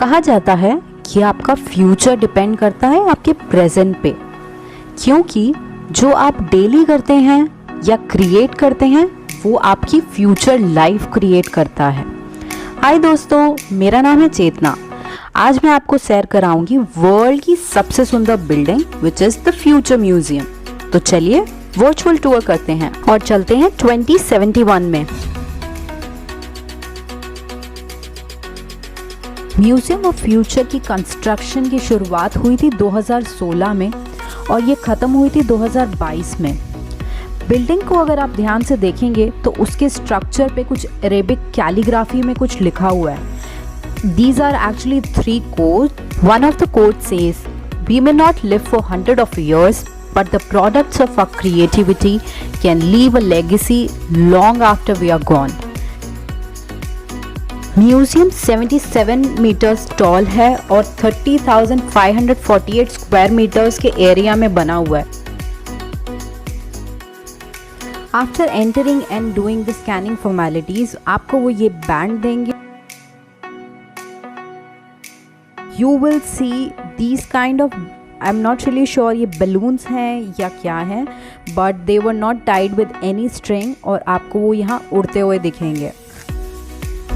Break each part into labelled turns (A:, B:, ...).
A: कहा जाता है कि आपका फ्यूचर डिपेंड करता है आपके प्रेजेंट पे, क्योंकि जो आप डेली करते हैं या क्रिएट करते हैं वो आपकी फ्यूचर लाइफ क्रिएट करता है। हाय दोस्तों, मेरा नाम है चेतना। आज मैं आपको सैर कराऊंगी वर्ल्ड की सबसे सुंदर building which is the future museum. तो चलिए वर्चुअल टूर करते हैं और चलते हैं 2071 में। म्यूजियम ऑफ फ्यूचर की कंस्ट्रक्शन की शुरुआत हुई थी 2016 में और ये ख़त्म हुई थी 2022 में। बिल्डिंग को अगर आप ध्यान से देखेंगे तो उसके स्ट्रक्चर पे कुछ अरेबिक कैलीग्राफी में कुछ लिखा हुआ है। These are actually 3 codes. One of the codes says, "We may not live for hundreds of years, but the products of our creativity can leave a legacy long after we are gone." Museum 77 metres tall है और 30,548 square metres के area में बना हुआ है। After entering and doing the scanning formalities आपको वो ये बैंड देंगे। You will see these kind of, I'm not really sure ये balloons हैं या क्या हैं, but they were not tied with any string और आपको वो यहाँ उड़ते हुए दिखेंगे।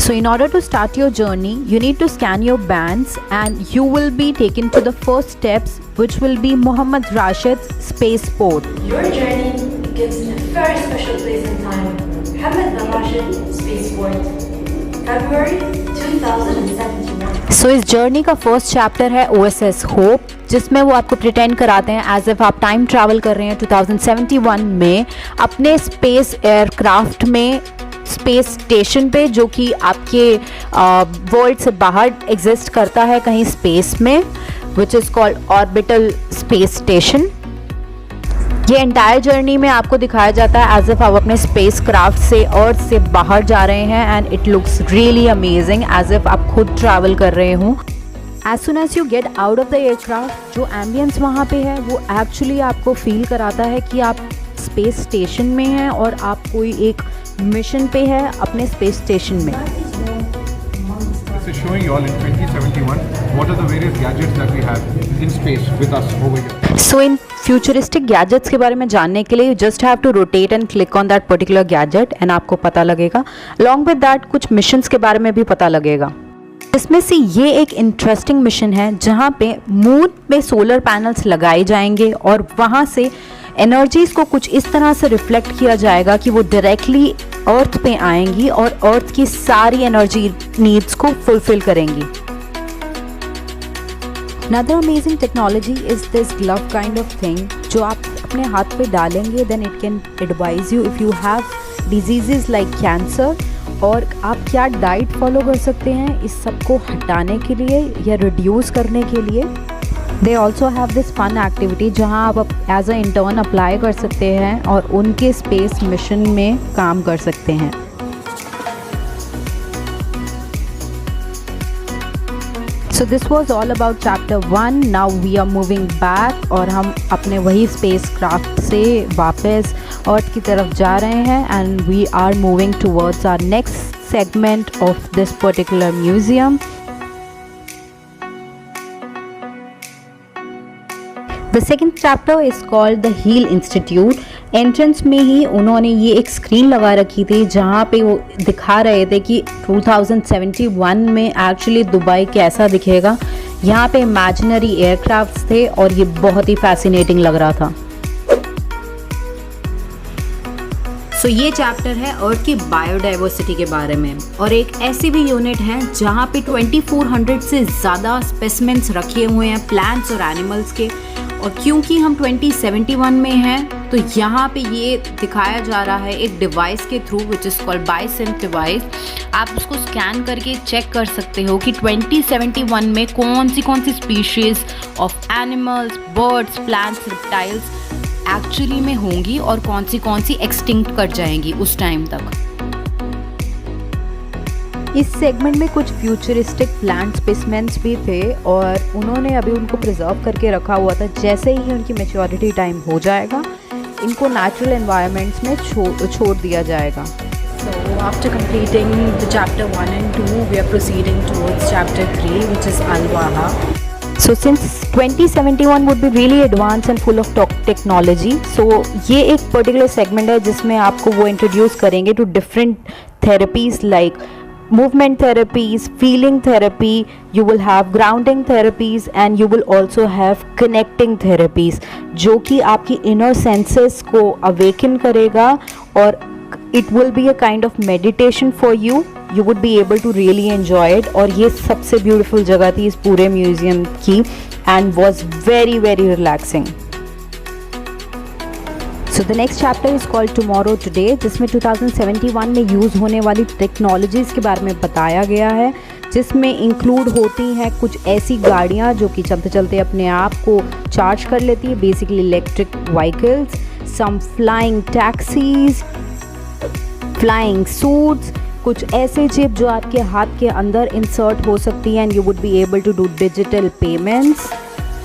A: So in order to start your journey, you need to scan your bands and you will be taken to the first steps, which will be Mohammed Rashid's spaceport.
B: Your journey begins in a very special place and time, Mohammed Rashid Spaceport, February 2071.
A: सो इस journey का first chapter है OSS hope, जिसमें वो आपको pretend कराते हैं as if आप time travel कर रहे हैं 2071 में अपने स्पेस एयरक्राफ्ट में स्पेस स्टेशन पे, जो कि आपके वर्ल्ड से बाहर एग्जिस्ट करता है कहीं स्पेस में, विच is called orbital space station. ये एंटायर जर्नी में आपको दिखाया जाता है एज इफ आप अपने स्पेस क्राफ्ट से अर्थ से बाहर जा रहे हैं and it looks really amazing as if आप खुद ट्रैवल कर रहे हों। As soon as you get out of the aircraft, जो एम्बियंस वहाँ पे है वो एक्चुअली आपको फील कराता है कि आप स्पेस स्टेशन में हैं और आप कोई एक मिशन पे है अपने स्पेस स्टेशन में।
C: This is showing you all in 2071 what are the various gadgets that we have in space with us over here.
A: So in futuristic gadgets के बारे में जानने के लिए you just have to rotate and click on that particular gadget and आपको पता लगेगा। Along with that कुछ मिशंस के बारे में भी पता लगेगा। इसमें से ये एक इंटरेस्टिंग मिशन है जहाँ पे मून पे सोलर पैनल्स लगाए जाएंगे और वहाँ से एनर्जीज को कुछ इस तरह से रिफ्लेक्ट किया जाएगा कि वो डायरेक्टली अर्थ पे आएंगी और अर्थ की सारी एनर्जी नीड्स को फुलफिल करेंगी। Another amazing technology is this glove kind of thing, जो आप अपने हाथ पे डालेंगे then it can advise you if you have diseases like cancer और आप क्या डाइट फॉलो कर सकते हैं इस सब को हटाने के लिए या रिड्यूस करने के लिए। They also have this fun activity जहाँ आप एज अ इंटर्न अप्लाई कर सकते हैं और उनके स्पेस मिशन में काम कर सकते हैं। So this was all about chapter 1. Now we are moving back और हम अपने वही स्पेस क्राफ्ट से वापस अर्थ की तरफ जा रहे हैं and we are moving towards our next segment of this particular museum. The second chapter is called the Heal Institute. Entrance में ही उन्होंने ये एक स्क्रीन लगा रखी थी जहाँ पे वो दिखा रहे थे कि 2071 में एक्चुअली दुबई कैसा दिखेगा। यहाँ पे इमेजिनरी एयरक्राफ्ट्स थे और ये बहुत ही फैसिनेटिंग लग रहा था। सो ये चैप्टर है अर्थ की बायोडाइवर्सिटी के बारे में और एक ऐसी भी यूनिट है जहाँ पे 2400 से ज़्यादा स्पेसिमेंट्स रखे हुए हैं प्लांट्स और एनिमल्स के। और क्योंकि हम 2071 में हैं तो यहाँ पे ये दिखाया जा रहा है एक डिवाइस के through which is called biosense device. आप उसको स्कैन करके चेक कर सकते हो कि 2071 में कौन सी species of animals, birds, plants, reptiles actually में होंगी और कौन सी एक्सटिंक्ट कर जाएंगी उस टाइम तक। इस सेगमेंट में कुछ फ्यूचरिस्टिक प्लांट स्पेसिमेंट्स भी थे और उन्होंने अभी उनको प्रिजर्व करके रखा हुआ था। जैसे ही उनकी मैच्योरिटी टाइम हो जाएगा इनको नेचुरल एनवायरनमेंट्स में छोड़ दिया जाएगा। after completing the chapter 1 and 2, we are proceeding towards chapter 3, which is Al-Waha. So since 2071 would be really advanced and full of technology, so ये एक particular segment है जिसमें आपको वो introduce करेंगे to different therapies like movement therapies, feeling therapy, you will have grounding therapies and you will also have connecting therapies, जो कि आपकी inner senses को awaken करेगा और it will be a kind of meditation for you. You would be able to really enjoy it. और ये सबसे beautiful जगह थी इस पूरे म्यूजियम की and was very very relaxing. So the next chapter is called Tomorrow Today, जिसमें 2071 में यूज़ होने वाली टेक्नोलॉजीज़ के बारे में बताया गया है, जिसमें इंक्लूड होती हैं कुछ ऐसी गाड़ियाँ जो कि चलते चलते अपने आप को चार्ज कर लेती है, बेसिकली इलेक्ट्रिक व्हीकल्स, सम फ्लाइंग टैक्सीज, फ्लाइंग सूट्स, कुछ ऐसे चिप जो आपके हाथ के अंदर इंसर्ट हो सकती हैं and you would be able to do digital payments,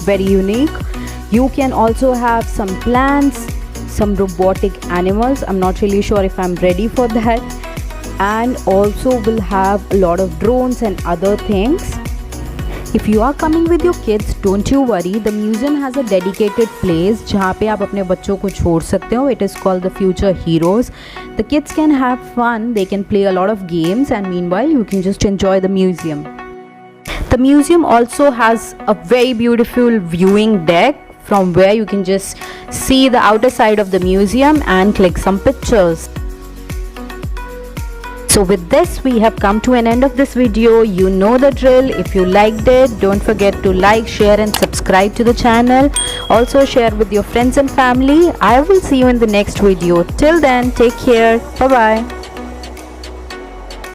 A: very unique. You can also have some plans, some robotic animals. I'm not really sure if I'm ready for that. And also will have a lot of drones and other things. If you are coming with your kids, don't you worry. The museum has a dedicated place जहाँ पे आप अपने बच्चों को छोड़ सकते हो. It is called the Future Heroes. The kids can have fun. They can play a lot of games and meanwhile you can just enjoy the museum. The museum also has a very beautiful viewing deck from where you can just see the outer side of the museum and click some pictures. So with this we have come to an end of this video. You know the drill. If you liked it, don't forget to like, share and subscribe to the channel. Also share with your friends and family. I will see you in the next video. Till then, take care. Bye bye.